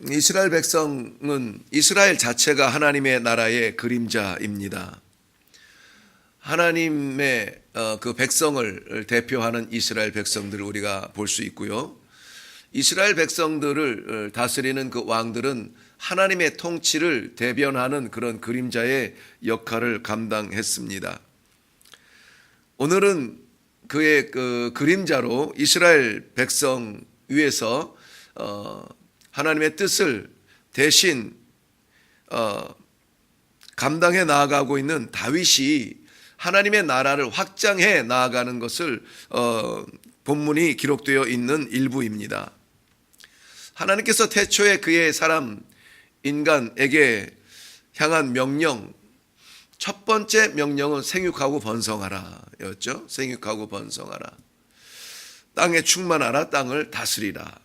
이스라엘 백성은 이스라엘 자체가 하나님의 나라의 그림자입니다. 하나님의 그 백성을 대표하는 이스라엘 백성들을 우리가 볼 수 있고요. 이스라엘 백성들을 다스리는 그 왕들은 하나님의 통치를 대변하는 그런 그림자의 역할을 감당했습니다. 오늘은 그의 그 그림자로 이스라엘 백성 위에서 하나님의 뜻을 대신 감당해 나아가고 있는 다윗이 하나님의 나라를 확장해 나아가는 것을 본문이 기록되어 있는 일부입니다. 하나님께서 태초에 그의 사람 인간에게 향한 명령, 첫 번째 명령은 생육하고 번성하라 였죠. 생육하고 번성하라. 땅에 충만하라, 땅을 다스리라.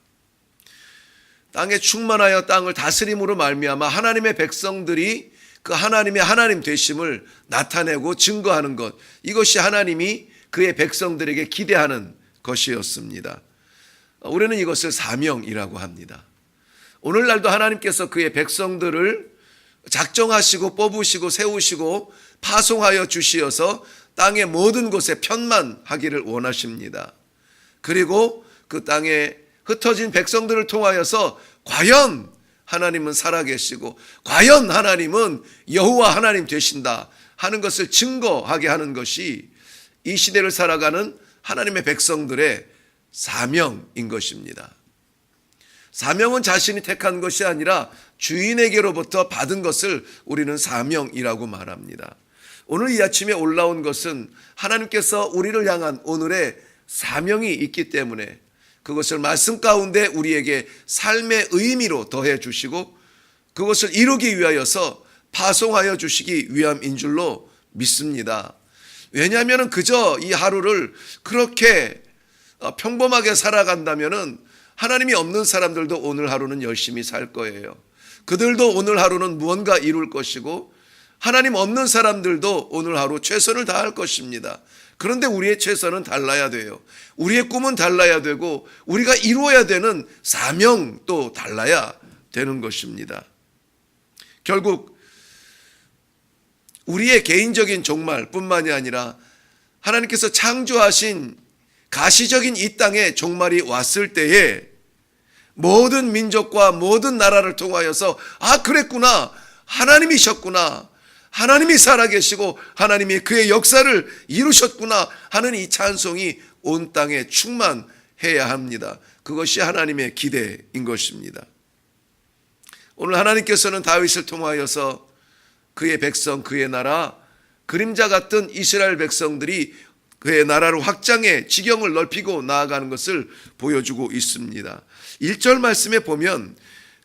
땅에 충만하여 땅을 다스림으로 말미암아 하나님의 백성들이 그 하나님의 하나님 되심을 나타내고 증거하는 것, 이것이 하나님이 그의 백성들에게 기대하는 것이었습니다. 우리는 이것을 사명이라고 합니다. 오늘날도 하나님께서 그의 백성들을 작정하시고 뽑으시고 세우시고 파송하여 주시어서 땅의 모든 곳에 편만하기를 원하십니다. 그리고 그 땅에 흩어진 백성들을 통하여서 과연 하나님은 살아계시고 과연 하나님은 여호와 하나님 되신다 하는 것을 증거하게 하는 것이 이 시대를 살아가는 하나님의 백성들의 사명인 것입니다. 사명은 자신이 택한 것이 아니라 주인에게로부터 받은 것을 우리는 사명이라고 말합니다. 오늘 이 아침에 올라온 것은 하나님께서 우리를 향한 오늘의 사명이 있기 때문에 그것을 말씀 가운데 우리에게 삶의 의미로 더해 주시고 그것을 이루기 위하여서 파송하여 주시기 위함인 줄로 믿습니다. 왜냐하면 그저 이 하루를 그렇게 평범하게 살아간다면 하나님이 없는 사람들도 오늘 하루는 열심히 살 거예요. 그들도 오늘 하루는 무언가 이룰 것이고 하나님 없는 사람들도 오늘 하루 최선을 다할 것입니다. 그런데 우리의 최선은 달라야 돼요. 우리의 꿈은 달라야 되고 우리가 이루어야 되는 사명도 달라야 되는 것입니다. 결국 우리의 개인적인 종말 뿐만이 아니라 하나님께서 창조하신 가시적인 이 땅에 종말이 왔을 때에 모든 민족과 모든 나라를 통하여서 그랬구나, 하나님이셨구나, 하나님이 살아계시고 하나님이 그의 역사를 이루셨구나 하는 이 찬송이 온 땅에 충만해야 합니다. 그것이 하나님의 기대인 것입니다. 오늘 하나님께서는 다윗을 통하여서 그의 백성, 그의 나라, 그림자 같은 이스라엘 백성들이 그의 나라를 확장해 지경을 넓히고 나아가는 것을 보여주고 있습니다. 1절 말씀에 보면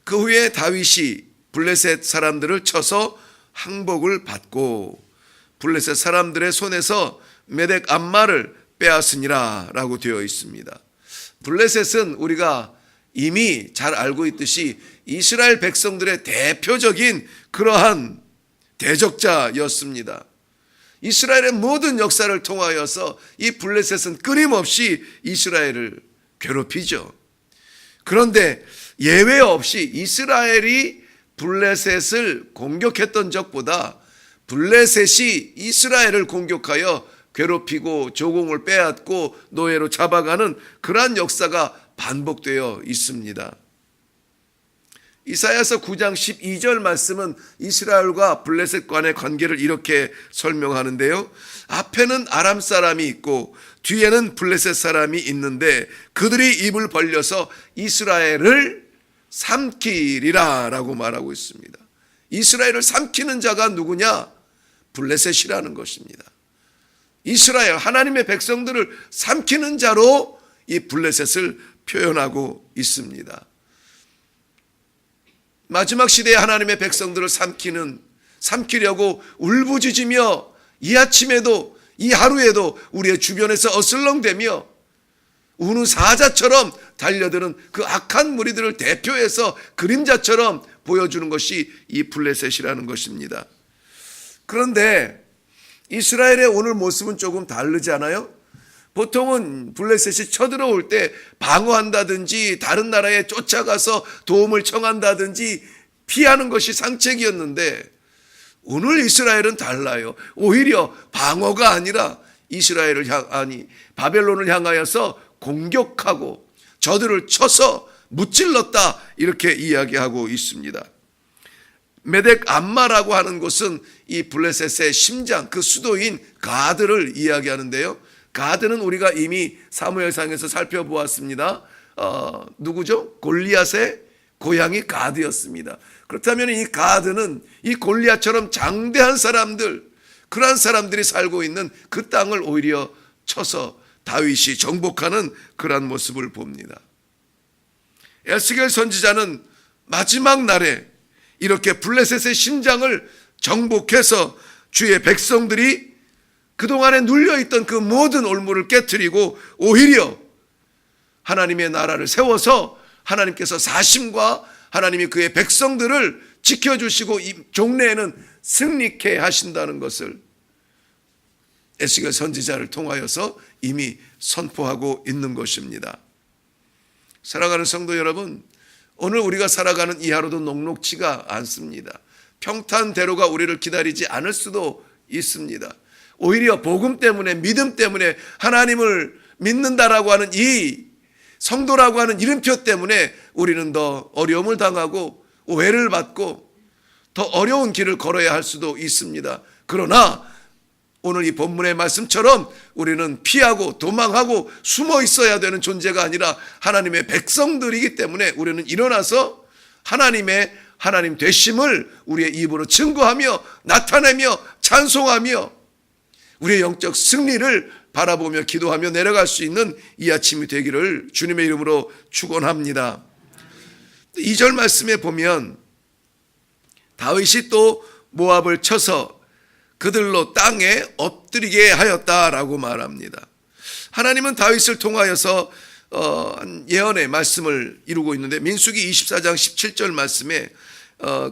그 후에 다윗이 블레셋 사람들을 쳐서 항복을 받고 블레셋 사람들의 손에서 메덱 암마를 빼앗으니라 라고 되어 있습니다. 블레셋은 우리가 이미 잘 알고 있듯이 이스라엘 백성들의 대표적인 그러한 대적자였습니다. 이스라엘의 모든 역사를 통하여서 이 블레셋은 끊임없이 이스라엘을 괴롭히죠. 그런데 예외 없이 이스라엘이 블레셋을 공격했던 적보다 블레셋이 이스라엘을 공격하여 괴롭히고 조공을 빼앗고 노예로 잡아가는 그러한 역사가 반복되어 있습니다. 이사야서 9장 12절 말씀은 이스라엘과 블레셋 간의 관계를 이렇게 설명하는데요. 앞에는 아람 사람이 있고 뒤에는 블레셋 사람이 있는데 그들이 입을 벌려서 이스라엘을 삼키리라 라고 말하고 있습니다. 이스라엘을 삼키는 자가 누구냐? 블레셋이라는 것입니다. 이스라엘 하나님의 백성들을 삼키는 자로 이 블레셋을 표현하고 있습니다. 마지막 시대에 하나님의 백성들을 삼키려고 울부짖으며 이 아침에도 이 하루에도 우리의 주변에서 어슬렁대며 우는 사자처럼 달려드는 그 악한 무리들을 대표해서 그림자처럼 보여주는 것이 이 블레셋이라는 것입니다. 그런데 이스라엘의 오늘 모습은 조금 다르지 않아요? 보통은 블레셋이 쳐들어올 때 방어한다든지 다른 나라에 쫓아가서 도움을 청한다든지 피하는 것이 상책이었는데 오늘 이스라엘은 달라요. 오히려 방어가 아니라 바벨론을 향하여서 공격하고 저들을 쳐서 무찔렀다, 이렇게 이야기하고 있습니다. 메덱 암마라고 하는 곳은 이 블레셋의 심장, 그 수도인 가드를 이야기하는데요. 가드는 우리가 이미 사무엘상에서 살펴보았습니다. 누구죠? 골리앗의 고향이 가드였습니다. 그렇다면 이 가드는 이 골리앗처럼 장대한 사람들, 그러한 사람들이 살고 있는 그 땅을 오히려 쳐서 다윗이 정복하는 그러한 모습을 봅니다. 에스겔 선지자는 마지막 날에 이렇게 블레셋의 심장을 정복해서 주의 백성들이 그동안에 눌려있던 그 모든 올무를 깨트리고 오히려 하나님의 나라를 세워서 하나님께서 사심과 하나님이 그의 백성들을 지켜주시고 이 종래에는 승리케 하신다는 것을 에스겔 선지자를 통하여서 이미 선포하고 있는 것입니다. 사랑하는 성도 여러분, 오늘 우리가 살아가는 이 하루도 녹록지가 않습니다. 평탄대로가 우리를 기다리지 않을 수도 있습니다. 오히려 복음 때문에, 믿음 때문에, 하나님을 믿는다라고 하는 이 성도라고 하는 이름표 때문에 우리는 더 어려움을 당하고 오해를 받고 더 어려운 길을 걸어야 할 수도 있습니다. 그러나 오늘 이 본문의 말씀처럼 우리는 피하고 도망하고 숨어 있어야 되는 존재가 아니라 하나님의 백성들이기 때문에 우리는 일어나서 하나님 되심을 우리의 입으로 증거하며 나타내며 찬송하며 우리의 영적 승리를 바라보며 기도하며 내려갈 수 있는 이 아침이 되기를 주님의 이름으로 축원합니다. 2절 말씀에 보면 다윗이 또 모압을 쳐서 그들로 땅에 엎드리게 하였다라고 말합니다. 하나님은 다윗을 통하여서 예언의 말씀을 이루고 있는데 민수기 24장 17절 말씀에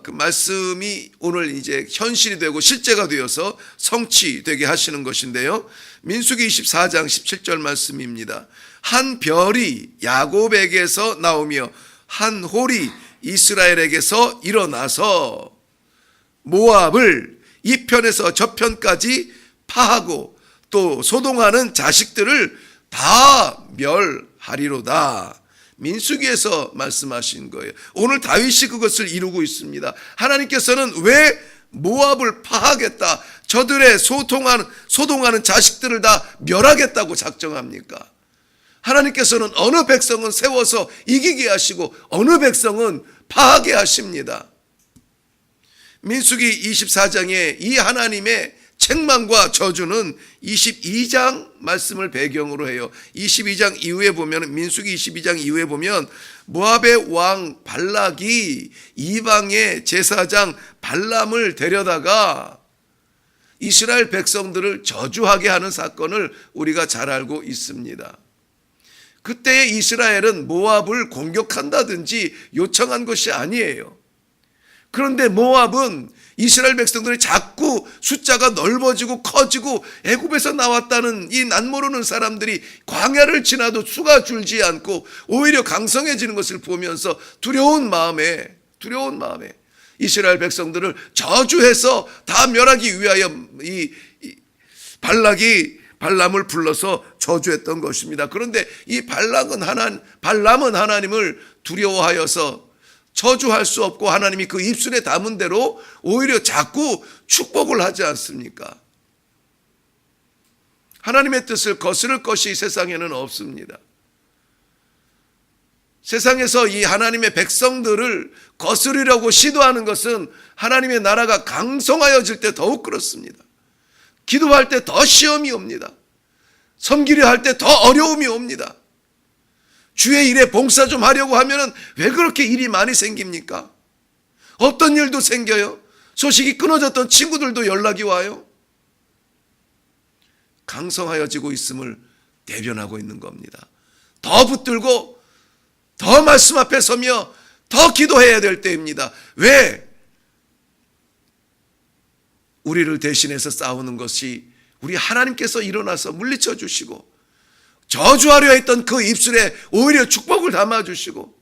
그 말씀이 오늘 이제 현실이 되고 실제가 되어서 성취되게 하시는 것인데요. 민수기 24장 17절 말씀입니다. 한 별이 야곱에게서 나오며 한 홀이 이스라엘에게서 일어나서 모압을 이 편에서 저 편까지 파하고 또 소동하는 자식들을 다 멸하리로다. 민수기에서 말씀하신 거예요. 오늘 다윗이 그것을 이루고 있습니다. 하나님께서는 왜 모압을 파하겠다, 저들의 소동하는 자식들을 다 멸하겠다고 작정합니까? 하나님께서는 어느 백성은 세워서 이기게 하시고 어느 백성은 파하게 하십니다. 민수기 24장에 이 하나님의 책망과 저주는 22장 말씀을 배경으로 해요. 22장 이후에 보면, 민수기 22장 이후에 보면 모압의 왕 발락이 이방의 제사장 발람을 데려다가 이스라엘 백성들을 저주하게 하는 사건을 우리가 잘 알고 있습니다. 그때 이스라엘은 모압을 공격한다든지 요청한 것이 아니에요. 그런데 모압은 이스라엘 백성들이 자꾸 숫자가 넓어지고 커지고 애굽에서 나왔다는 이 낯모르는 사람들이 광야를 지나도 수가 줄지 않고 오히려 강성해지는 것을 보면서 두려운 마음에 이스라엘 백성들을 저주해서 다 멸하기 위하여 이 발람을 불러서 저주했던 것입니다. 그런데 이 발람은 하나님을 두려워하여서 저주할 수 없고 하나님이 그 입술에 담은 대로 오히려 자꾸 축복을 하지 않습니까? 하나님의 뜻을 거스를 것이 세상에는 없습니다. 세상에서 이 하나님의 백성들을 거스르려고 시도하는 것은 하나님의 나라가 강성하여질 때 더욱 그렇습니다. 기도할 때 더 시험이 옵니다. 섬기려 할 때 더 어려움이 옵니다. 주의 일에 봉사 좀 하려고 하면 왜 그렇게 일이 많이 생깁니까? 어떤 일도 생겨요. 소식이 끊어졌던 친구들도 연락이 와요. 강성하여지고 있음을 대변하고 있는 겁니다. 더 붙들고 더 말씀 앞에 서며 더 기도해야 될 때입니다. 왜? 우리를 대신해서 싸우는 것이 우리 하나님께서 일어나서 물리쳐 주시고 저주하려 했던 그 입술에 오히려 축복을 담아주시고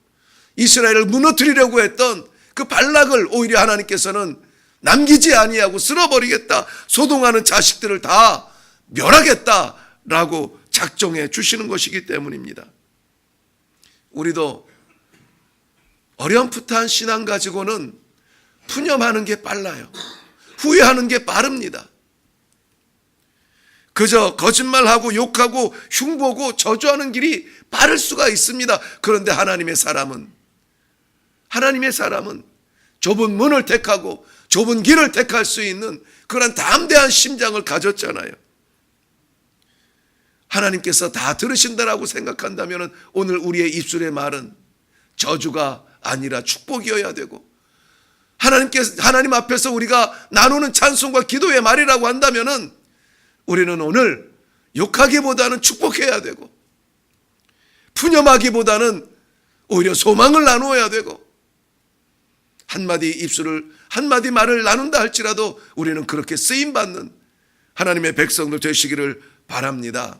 이스라엘을 무너뜨리려고 했던 그 발락을 오히려 하나님께서는 남기지 아니하고 쓸어버리겠다, 소동하는 자식들을 다 멸하겠다라고 작정해 주시는 것이기 때문입니다. 우리도 어렴풋한 신앙 가지고는 푸념하는 게 빨라요. 후회하는 게 빠릅니다. 그저 거짓말하고 욕하고 흉보고 저주하는 길이 빠를 수가 있습니다. 그런데 하나님의 사람은 좁은 문을 택하고 좁은 길을 택할 수 있는 그런 담대한 심장을 가졌잖아요. 하나님께서 다 들으신다라고 생각한다면 오늘 우리의 입술의 말은 저주가 아니라 축복이어야 되고, 하나님 앞에서 우리가 나누는 찬송과 기도의 말이라고 한다면 우리는 오늘 욕하기보다는 축복해야 되고, 푸념하기보다는 오히려 소망을 나누어야 되고, 한마디 말을 나눈다 할지라도 우리는 그렇게 쓰임받는 하나님의 백성들 되시기를 바랍니다.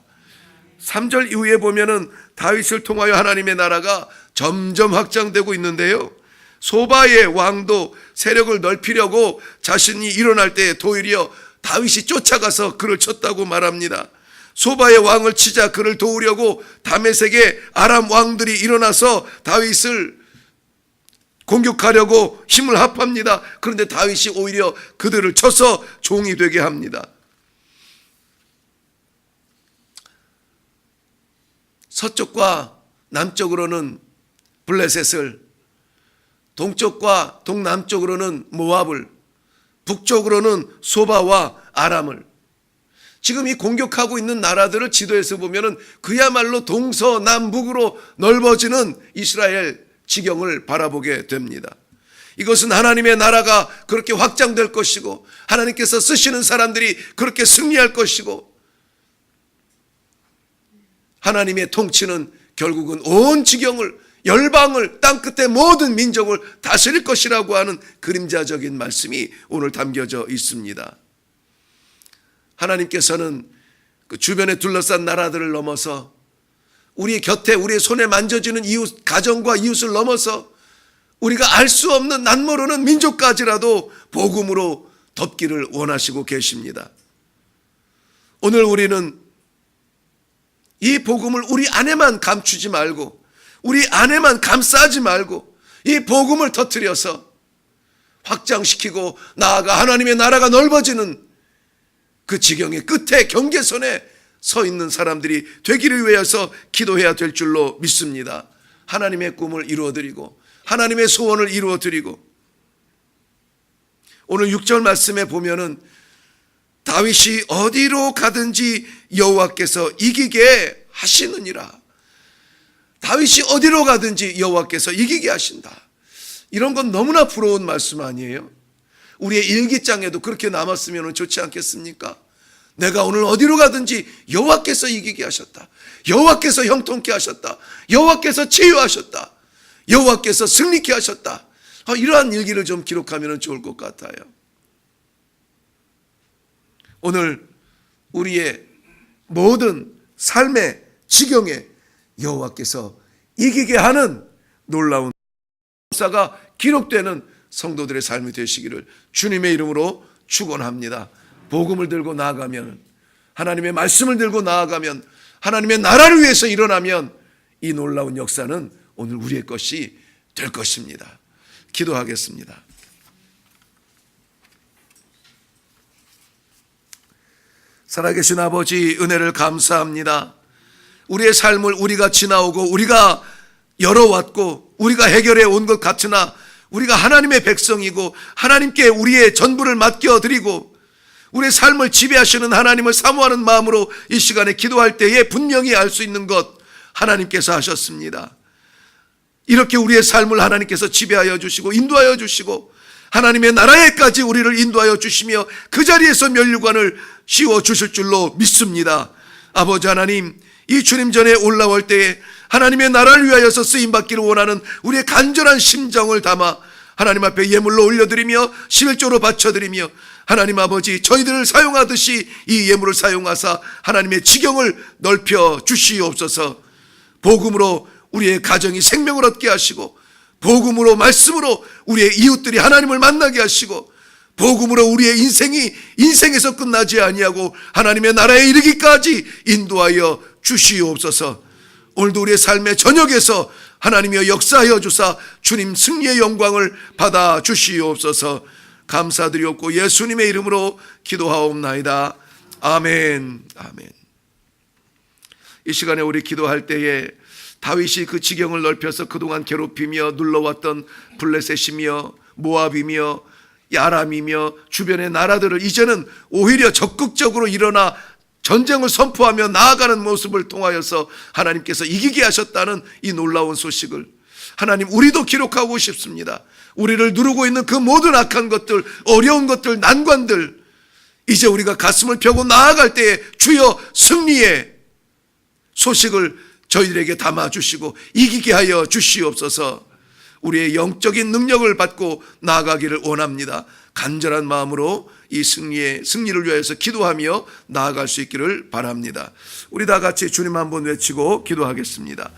3절 이후에 보면은 다윗을 통하여 하나님의 나라가 점점 확장되고 있는데요, 소바의 왕도 세력을 넓히려고 자신이 일어날 때 도리어 다윗이 쫓아가서 그를 쳤다고 말합니다. 소바의 왕을 치자 그를 도우려고 다메섹의 아람 왕들이 일어나서 다윗을 공격하려고 힘을 합합니다. 그런데 다윗이 오히려 그들을 쳐서 종이 되게 합니다. 서쪽과 남쪽으로는 블레셋을, 동쪽과 동남쪽으로는 모압을, 북쪽으로는 소바와 아람을, 지금 이 공격하고 있는 나라들을 지도에서 보면은 그야말로 동서남북으로 넓어지는 이스라엘 지경을 바라보게 됩니다. 이것은 하나님의 나라가 그렇게 확장될 것이고, 하나님께서 쓰시는 사람들이 그렇게 승리할 것이고, 하나님의 통치는 결국은 온 지경을, 열방을, 땅끝의 모든 민족을 다스릴 것이라고 하는 그림자적인 말씀이 오늘 담겨져 있습니다. 하나님께서는 그 주변에 둘러싼 나라들을 넘어서 우리 곁에, 우리의 손에 만져지는 이웃, 가정과 이웃을 넘어서 우리가 알 수 없는 남모르는 민족까지라도 복음으로 덮기를 원하시고 계십니다. 오늘 우리는 이 복음을 우리 안에만 감추지 말고, 우리 안에만 감싸지 말고 이 복음을 터뜨려서 확장시키고 나아가 하나님의 나라가 넓어지는 그 지경의 끝에 경계선에 서 있는 사람들이 되기를 위해서 기도해야 될 줄로 믿습니다. 하나님의 꿈을 이루어드리고 하나님의 소원을 이루어드리고, 오늘 6절 말씀에 보면은 다윗이 어디로 가든지 여호와께서 이기게 하시느니라. 다윗이 어디로 가든지 여호와께서 이기게 하신다. 이런 건 너무나 부러운 말씀 아니에요? 우리의 일기장에도 그렇게 남았으면 좋지 않겠습니까? 내가 오늘 어디로 가든지 여호와께서 이기게 하셨다. 여호와께서 형통케 하셨다. 여호와께서 치유하셨다. 여호와께서 승리케 하셨다. 이러한 일기를 좀 기록하면 좋을 것 같아요. 오늘 우리의 모든 삶의 지경에 여호와께서 이기게 하는 놀라운 역사가 기록되는 성도들의 삶이 되시기를 주님의 이름으로 축원합니다. 복음을 들고 나아가면, 하나님의 말씀을 들고 나아가면, 하나님의 나라를 위해서 일어나면 이 놀라운 역사는 오늘 우리의 것이 될 것입니다. 기도하겠습니다. 살아계신 아버지, 은혜를 감사합니다. 우리의 삶을 우리가 지나오고 우리가 열어왔고 우리가 해결해 온 것 같으나 우리가 하나님의 백성이고 하나님께 우리의 전부를 맡겨드리고 우리의 삶을 지배하시는 하나님을 사모하는 마음으로 이 시간에 기도할 때에 분명히 알 수 있는 것, 하나님께서 하셨습니다. 이렇게 우리의 삶을 하나님께서 지배하여 주시고 인도하여 주시고 하나님의 나라에까지 우리를 인도하여 주시며 그 자리에서 면류관을 씌워 주실 줄로 믿습니다. 아버지 하나님, 이 주님 전에 올라올 때에 하나님의 나라를 위하여서 쓰임받기를 원하는 우리의 간절한 심정을 담아 하나님 앞에 예물로 올려드리며 11조로 바쳐드리며 하나님 아버지, 저희들을 사용하듯이 이 예물을 사용하사 하나님의 지경을 넓혀 주시옵소서. 복음으로 우리의 가정이 생명을 얻게 하시고, 복음으로 말씀으로 우리의 이웃들이 하나님을 만나게 하시고, 복음으로 우리의 인생이 인생에서 끝나지 아니하고 하나님의 나라에 이르기까지 인도하여 주시옵소서. 오늘도 우리의 삶의 저녁에서 하나님이여 역사하여 주사 주님 승리의 영광을 받아 주시옵소서. 감사드리옵고 예수님의 이름으로 기도하옵나이다. 아멘. 아멘. 이 시간에 우리 기도할 때에 다윗이 그 지경을 넓혀서 그동안 괴롭히며 눌러왔던 블레셋이며 모압이며 아람이며 주변의 나라들을 이제는 오히려 적극적으로 일어나 전쟁을 선포하며 나아가는 모습을 통하여서 하나님께서 이기게 하셨다는 이 놀라운 소식을 하나님, 우리도 기록하고 싶습니다. 우리를 누르고 있는 그 모든 악한 것들, 어려운 것들, 난관들, 이제 우리가 가슴을 펴고 나아갈 때에 주여 승리의 소식을 저희들에게 담아주시고 이기게 하여 주시옵소서. 우리의 영적인 능력을 받고 나아가기를 원합니다. 간절한 마음으로 이 승리를 위해서 기도하며 나아갈 수 있기를 바랍니다. 우리 다 같이 주님 한번 외치고 기도하겠습니다.